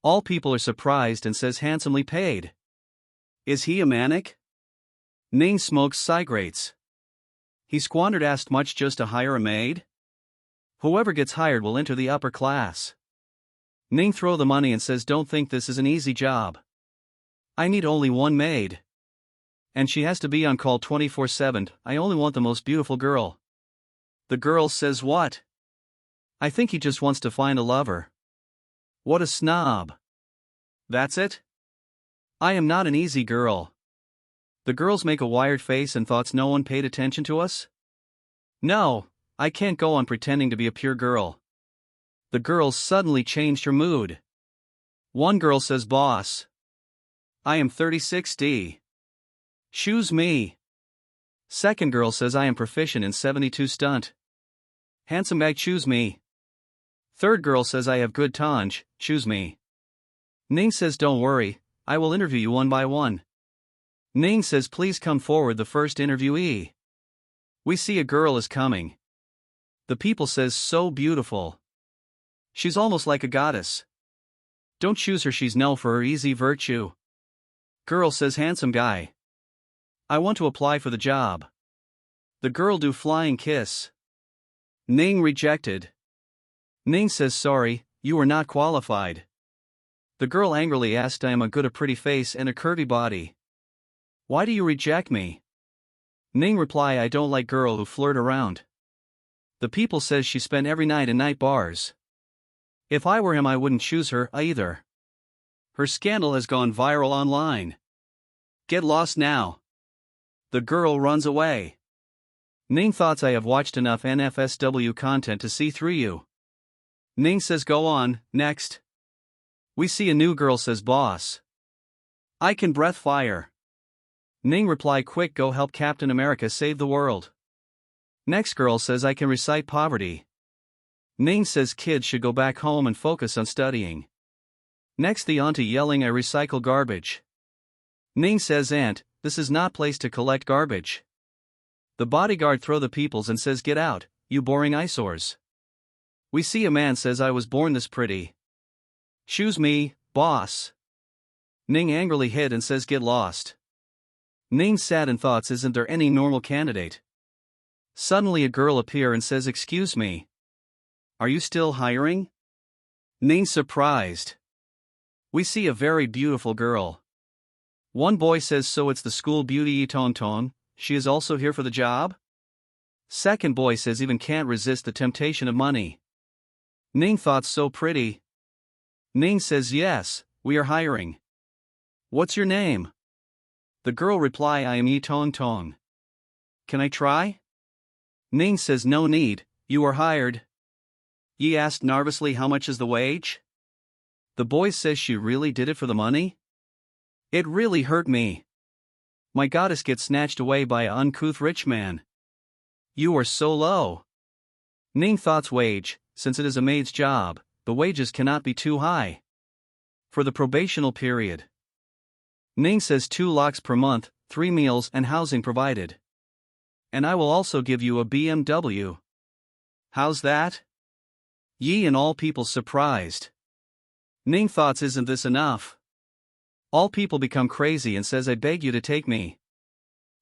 All people are surprised and says handsomely paid. Is he a manic? Ning smokes cigarettes. He squandered asked much just to hire a maid? Whoever gets hired will enter the upper class. Ning throw the money and says don't think this is an easy job. I need only one maid. And she has to be on call 24/7, I only want the most beautiful girl. The girl says what? I think he just wants to find a lover. What a snob. That's it? I am not an easy girl. The girls make a wired face and thoughts no one paid attention to us? No, I can't go on pretending to be a pure girl. The girls suddenly changed her mood. One girl says boss. I am 36D. Choose me. Second girl says I am proficient in 72 stunt. Handsome bag choose me. Third girl says I have good tongue, choose me. Ning says don't worry, I will interview you one by one. Ning says please come forward the first interviewee. We see a girl is coming. The people says so beautiful. She's almost like a goddess. Don't choose her, she's no for her easy virtue. Girl says handsome guy. I want to apply for the job. The girl do flying kiss. Ning rejected. Ning says sorry, you are not qualified. The girl angrily asked I am a good a pretty face and a curvy body. Why do you reject me? Ning reply I don't like girl who flirt around. The people says she spent every night in night bars. If I were him I wouldn't choose her either. Her scandal has gone viral online. Get lost now. The girl runs away. Ning thoughts I have watched enough NFSW content to see through you. Ning says go on, next. We see a new girl says boss. I can breath fire. Ning reply quick go help Captain America save the world. Next girl says I can recite poverty. Ning says kids should go back home and focus on studying. Next the auntie yelling I recycle garbage. Ning says aunt, this is not place to collect garbage. The bodyguard throw the peoples and says get out, you boring eyesores. We see a man says I was born this pretty. Choose me, boss. Ning angrily hit and says get lost. Ning sad in thoughts isn't there any normal candidate. Suddenly a girl appear and says excuse me. Are you still hiring? Ning surprised. We see a very beautiful girl. One boy says so it's the school beauty Tonton, she is also here for the job? Second boy says even can't resist the temptation of money. Ning thought so pretty. Ning says yes, we are hiring. What's your name? The girl reply I am Yi Tong Tong. Can I try? Ning says no need, you are hired. Yi asked nervously how much is the wage? The boy says she really did it for the money? It really hurt me. My goddess gets snatched away by an uncouth rich man. You are so low. Ning thoughts wage, since it is a maid's job, the wages cannot be too high. For the probational period. Ning says 2 lakhs per month, 3 meals and housing provided. And I will also give you a BMW. How's that? Yi and all people surprised. Ning thoughts isn't this enough? All people become crazy and says I beg you to take me.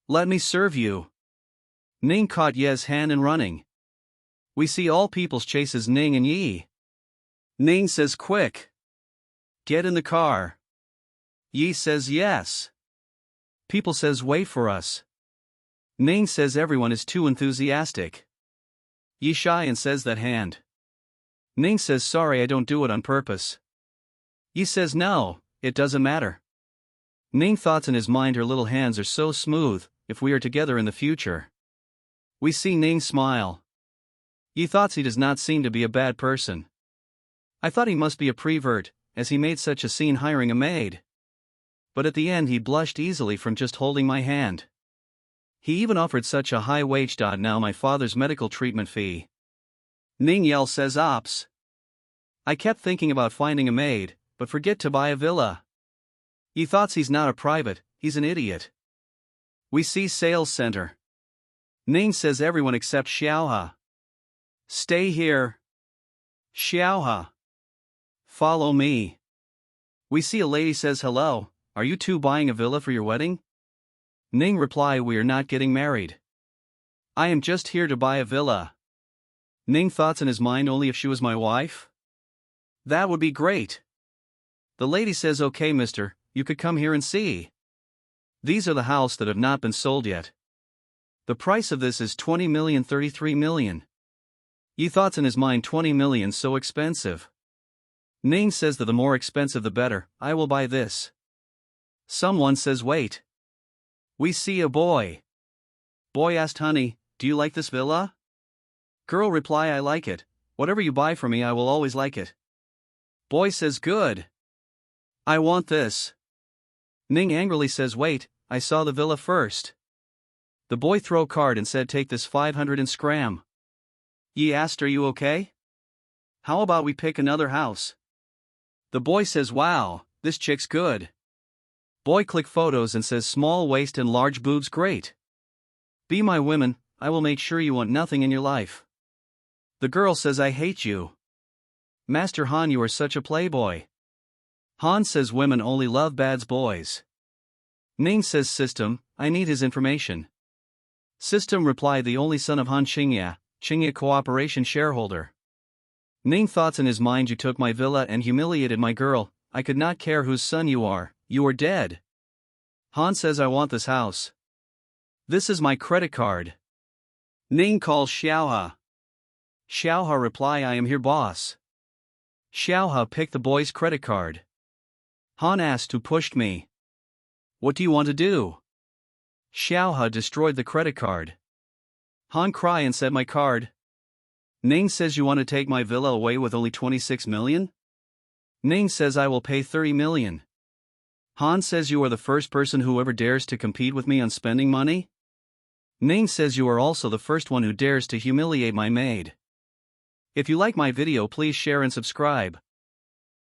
Let me serve you. Ning caught Ye's hand and running. We see all peoples chases Ning and Yi. Ning says quick. Get in the car. Yi says yes. People says wait for us. Ning says everyone is too enthusiastic. Yi shy and says that hand. Ning says sorry I don't do it on purpose. Yi says no, it doesn't matter. Ning thoughts in his mind her little hands are so smooth, if we are together in the future. We see Ning smile. Yi thoughts he does not seem to be a bad person. I thought he must be a prevert, as he made such a scene hiring a maid. But at the end he blushed easily from just holding my hand. He even offered such a high wage. Now my father's medical treatment fee. Ning Yell says ops. I kept thinking about finding a maid, but forget to buy a villa. He thoughts he's not a private, he's an idiot. We see sales center. Ning says everyone except Xiaoha. Stay here. Xiaoha. Follow me. We see a lady says hello, are you two buying a villa for your wedding? Ning reply we are not getting married. I am just here to buy a villa. Ning thoughts in his mind only if she was my wife? That would be great. The lady says okay mister, you could come here and see. These are the house that have not been sold yet. The price of this is 20 million 33 million. He thoughts in his mind 20 million so expensive. Ning says that the more expensive the better, I will buy this. Someone says wait. We see a boy. Boy asked honey, do you like this villa? Girl reply I like it, whatever you buy for me I will always like it. Boy says good. I want this. Ning angrily says wait, I saw the villa first. The boy throw card and said take this 500 and scram. Ye asked are you okay? How about we pick another house? The boy says wow, this chick's good. Boy click photos and says small waist and large boobs great. Be my women, I will make sure you want nothing in your life. The girl says I hate you. Master Han you are such a playboy. Han says women only love bad boys. Ning says system, I need his information. System reply the only son of Han Qingya cooperation shareholder. Ning thoughts in his mind you took my villa and humiliated my girl, I could not care whose son you are dead. Han says I want this house. This is my credit card. Ning calls Xiaohe. Xiaohe reply I am here boss. Xiaohe picked the boy's credit card. Han asked who pushed me. What do you want to do? Xiaohe destroyed the credit card. Han cry and said my card. Ning says you want to take my villa away with only 26 million? Ning says I will pay 30 million. Han says you are the first person who ever dares to compete with me on spending money? Ning says you are also the first one who dares to humiliate my maid. If you like my video please share and subscribe.